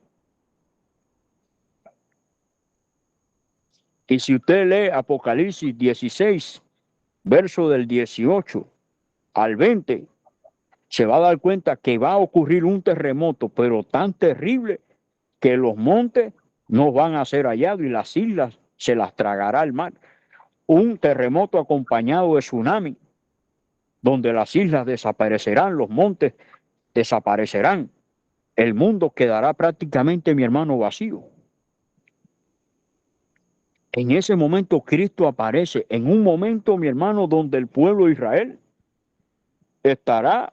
Y si usted lee Apocalipsis 16, verso del 18 al 20, se va a dar cuenta que va a ocurrir un terremoto, pero tan terrible que los montes no van a ser hallados y las islas se las tragará el mar. Un terremoto acompañado de tsunami, donde las islas desaparecerán, los montes desaparecerán. El mundo quedará prácticamente, mi hermano, vacío. En ese momento Cristo aparece, en un momento, mi hermano, donde el pueblo de Israel estará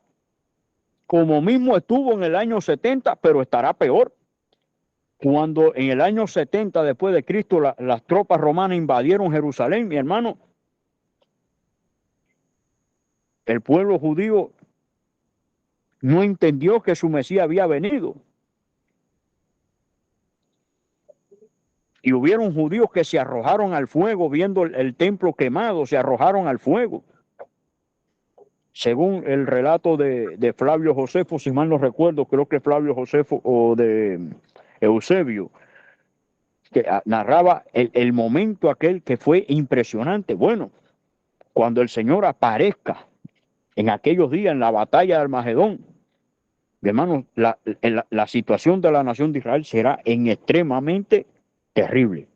como mismo estuvo en el año 70, pero estará peor. Cuando en el año 70 después de Cristo las tropas romanas invadieron Jerusalén, mi hermano, el pueblo judío no entendió que su Mesías había venido. Y hubieron judíos que se arrojaron al fuego viendo el templo quemado, se arrojaron al fuego. Según el relato de Flavio Josefo, si mal no recuerdo, creo que Flavio Josefo o de Eusebio, que narraba el momento aquel que fue impresionante. Bueno, cuando el Señor aparezca en aquellos días en la batalla de Armagedón, hermanos, la situación de la nación de Israel será en extremadamente terrible.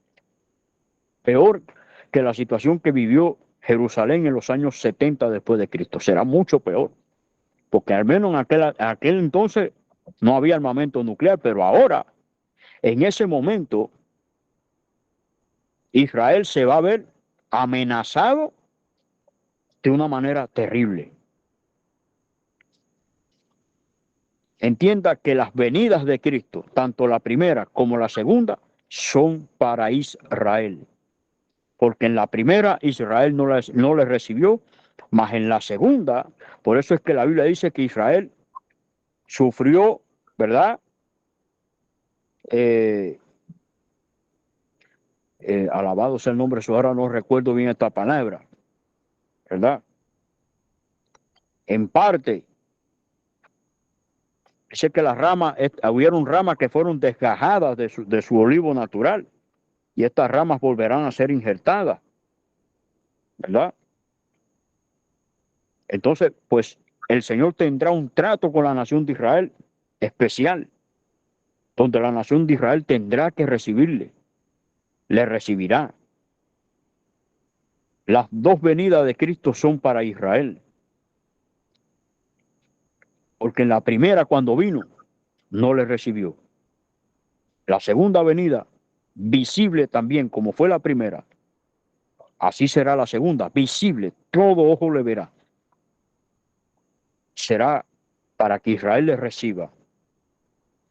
Peor que la situación que vivió Jerusalén en los años 70 después de Cristo. Será mucho peor. Porque al menos en aquel entonces no había armamento nuclear, pero ahora, en ese momento, Israel se va a ver amenazado de una manera terrible. Entienda que las venidas de Cristo, tanto la primera como la segunda, son para Israel. Porque en la primera Israel no le recibió, mas en la segunda, por eso es que la Biblia dice que Israel sufrió, ¿verdad? Alabado sea el nombre, eso ahora no recuerdo bien esta palabra, ¿verdad? En parte, dice que las ramas, hubieron ramas que fueron desgajadas de su olivo natural y estas ramas volverán a ser injertadas, ¿verdad? Entonces, pues el Señor tendrá un trato con la nación de Israel especial, donde la nación de Israel tendrá que recibirle, le recibirá. Las dos venidas de Cristo son para Israel, porque en la primera cuando vino, no le recibió. La segunda venida, visible también como fue la primera, así será la segunda, visible, todo ojo le verá. Será para que Israel le reciba,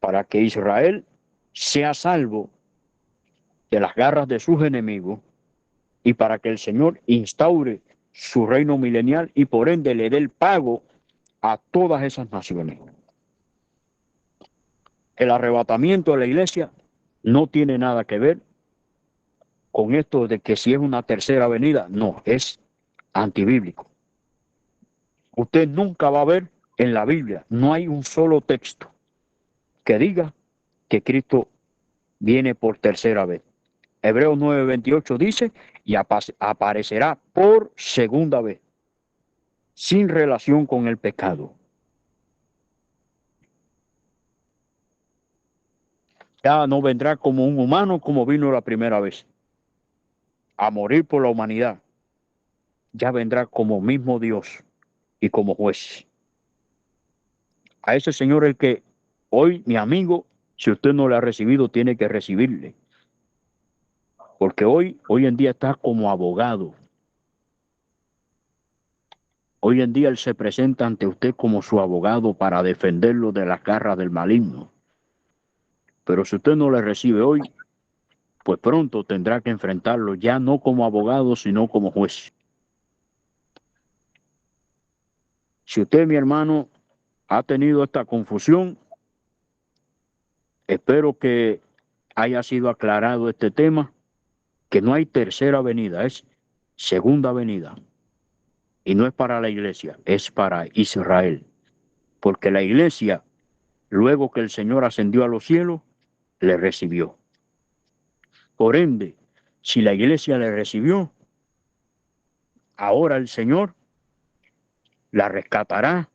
para que Israel sea salvo de las garras de sus enemigos y para que el Señor instaure su reino milenial y por ende le dé el pago a todas esas naciones. El arrebatamiento de la iglesia no tiene nada que ver con esto de que si es una tercera venida, no, es antibíblico. Usted nunca va a ver en la Biblia, no hay un solo texto que diga que Cristo viene por tercera vez. Hebreos 9:28 dice, y aparecerá por segunda vez, sin relación con el pecado. Ya no vendrá como un humano como vino la primera vez. a morir por la humanidad, ya vendrá como mismo Dios y como juez. A ese Señor el que hoy, mi amigo, si usted no le ha recibido, tiene que recibirle. Porque hoy en día está como abogado. Hoy en día Él se presenta ante usted como su abogado para defenderlo de las garras del maligno. Pero si usted no le recibe hoy, pues pronto tendrá que enfrentarlo ya no como abogado, sino como juez. Si usted, mi hermano, ha tenido esta confusión, espero que haya sido aclarado este tema, que no hay tercera venida, es segunda venida. Y no es para la iglesia, es para Israel. Porque la iglesia, luego que el Señor ascendió a los cielos, le recibió. Por ende, si la iglesia le recibió, ahora el Señor la rescatará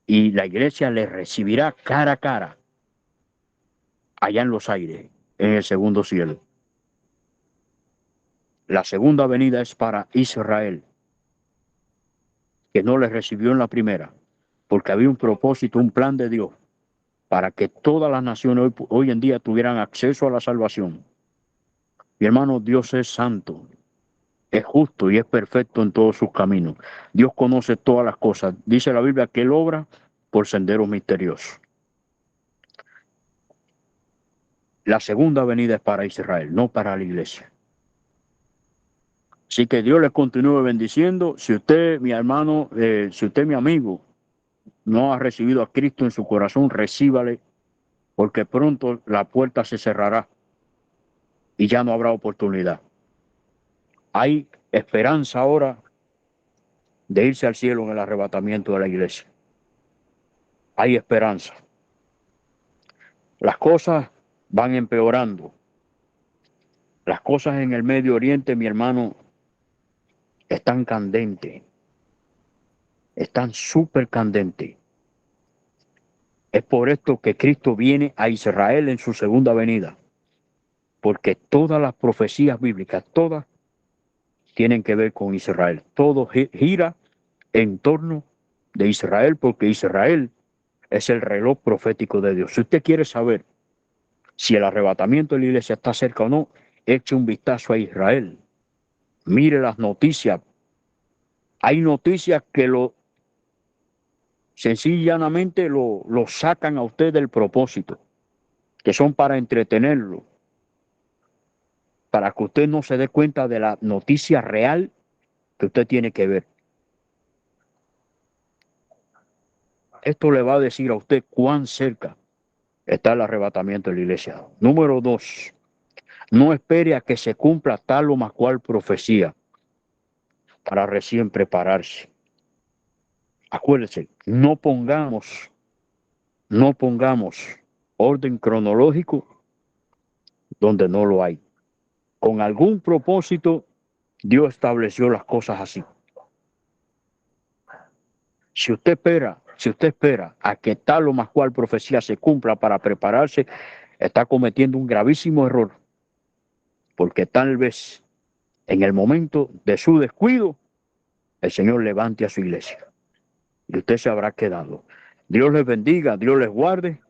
y la iglesia le recibirá cara a cara allá en los aires, en el segundo cielo. La segunda venida es para Israel, que no le recibió en la primera, porque había un propósito, un plan de Dios, para que todas las naciones hoy en día tuvieran acceso a la salvación. Mi hermano, Dios es santo, es justo y es perfecto en todos sus caminos. Dios conoce todas las cosas. Dice la Biblia que Él obra por senderos misteriosos. La segunda venida es para Israel, no para la iglesia. Así que Dios les continúe bendiciendo. Si usted, mi hermano, si usted, mi amigo, no ha recibido a Cristo en su corazón, recíbale, porque pronto la puerta se cerrará y ya no habrá oportunidad. Hay esperanza ahora de irse al cielo en el arrebatamiento de la iglesia. Hay esperanza. Las cosas van empeorando. Las cosas en el Medio Oriente, mi hermano, están candentes. Están súper candentes. Es por esto que Cristo viene a Israel en su segunda venida. Porque todas las profecías bíblicas, todas tienen que ver con Israel. Todo gira en torno de Israel, porque Israel es el reloj profético de Dios. Si usted quiere saber si el arrebatamiento de la iglesia está cerca o no, eche un vistazo a Israel. Mire las noticias. Hay noticias que sencillamente lo sacan a usted del propósito, que son para entretenerlo, para que usted no se dé cuenta de la noticia real que usted tiene que ver. Esto le va a decir a usted cuán cerca está el arrebatamiento de la iglesia. Número 2, no espere a que se cumpla tal o más cual profecía para recién prepararse. Acuérdese, no pongamos orden cronológico donde no lo hay. Con algún propósito, Dios estableció las cosas así. Si usted espera a que tal o más cual profecía se cumpla para prepararse, está cometiendo un gravísimo error. Porque tal vez en el momento de su descuido, el Señor levante a su iglesia y usted se habrá quedado. Dios les bendiga, Dios les guarde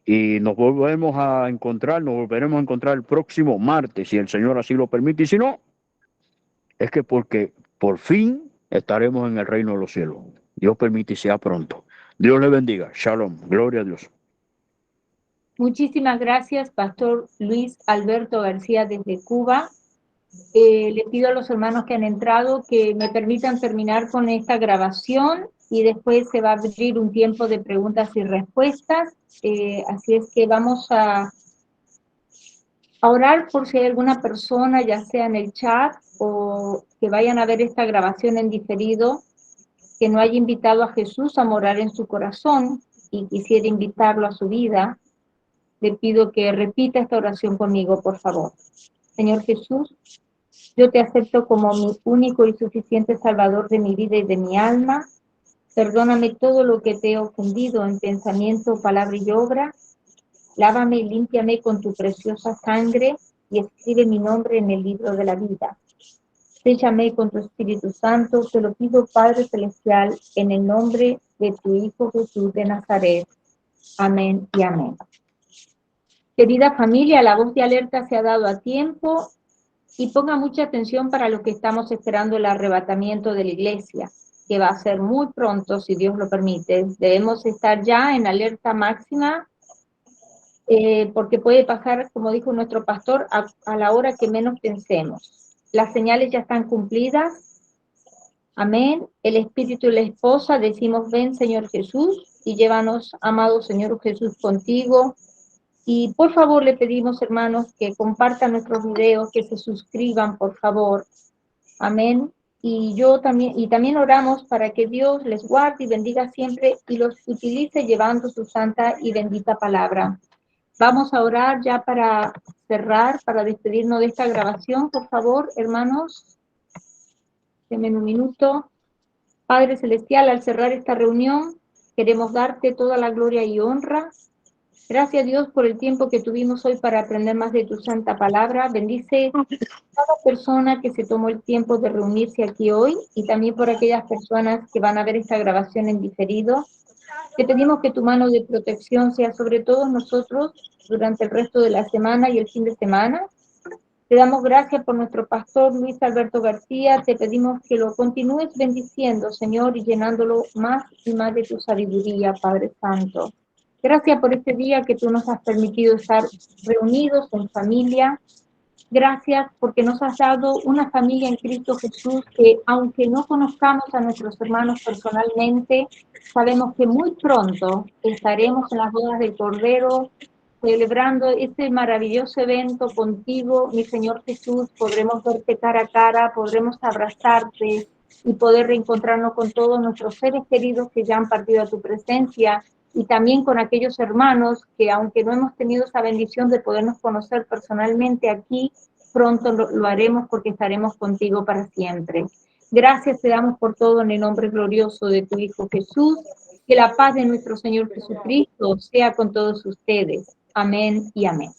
y nos volveremos a encontrar el próximo martes, si el Señor así lo permite. Y si no, es que porque por fin estaremos en el reino de los cielos. Dios permite y sea pronto. Dios les bendiga. Shalom. Gloria a Dios. Muchísimas gracias, Pastor Luis Alberto García desde Cuba. Le pido a los hermanos que han entrado que me permitan terminar con esta grabación y después se va a abrir un tiempo de preguntas y respuestas. Así es que vamos a orar por si hay alguna persona, ya sea en el chat o que vayan a ver esta grabación en diferido, que no haya invitado a Jesús a morar en su corazón y quisiera invitarlo a su vida. Le pido que repita esta oración conmigo, por favor. Señor Jesús, yo te acepto como mi único y suficiente Salvador de mi vida y de mi alma. Perdóname todo lo que te he ofendido en pensamiento, palabra y obra. Lávame y límpiame con tu preciosa sangre. y escribe mi nombre en el libro de la vida. Séllame con tu Espíritu Santo, te lo pido, Padre Celestial, en el nombre de tu Hijo Jesús de Nazaret. Amén y amén. Querida familia, la voz de alerta se ha dado a tiempo y ponga mucha atención para lo que estamos esperando el arrebatamiento de la iglesia, que va a ser muy pronto, si Dios lo permite. Debemos estar ya en alerta máxima, porque puede pasar, como dijo nuestro pastor, a la hora que menos pensemos. Las señales ya están cumplidas. Amén. El Espíritu y la esposa decimos, ven Señor Jesús, y llévanos, amado Señor Jesús, contigo. Y por favor le pedimos, hermanos, que compartan nuestros videos, que se suscriban, por favor. Amén. Y también oramos para que Dios les guarde y bendiga siempre y los utilice llevando su santa y bendita palabra. Vamos a orar ya para cerrar, para despedirnos de esta grabación, por favor, hermanos. Denme un minuto. Padre Celestial, al cerrar esta reunión, queremos darte toda la gloria y honra. Gracias, Dios, por el tiempo que tuvimos hoy para aprender más de tu santa palabra. Bendice a cada persona que se tomó el tiempo de reunirse aquí hoy y también por aquellas personas que van a ver esta grabación en diferido. Te pedimos que tu mano de protección sea sobre todos nosotros durante el resto de la semana y el fin de semana. Te damos gracias por nuestro pastor Luis Alberto García. Te pedimos que lo continúes bendiciendo, Señor, y llenándolo más y más de tu sabiduría, Padre Santo. Gracias por este día que tú nos has permitido estar reunidos en familia. Gracias porque nos has dado una familia en Cristo Jesús que, aunque no conozcamos a nuestros hermanos personalmente, sabemos que muy pronto estaremos en las bodas del Cordero, celebrando este maravilloso evento contigo, mi Señor Jesús. Podremos verte cara a cara, podremos abrazarte y poder reencontrarnos con todos nuestros seres queridos que ya han partido a tu presencia, y también con aquellos hermanos que, aunque no hemos tenido esa bendición de podernos conocer personalmente aquí, pronto lo haremos porque estaremos contigo para siempre. Gracias te damos por todo en el nombre glorioso de tu Hijo Jesús. Que la paz de nuestro Señor Jesucristo sea con todos ustedes. Amén y amén.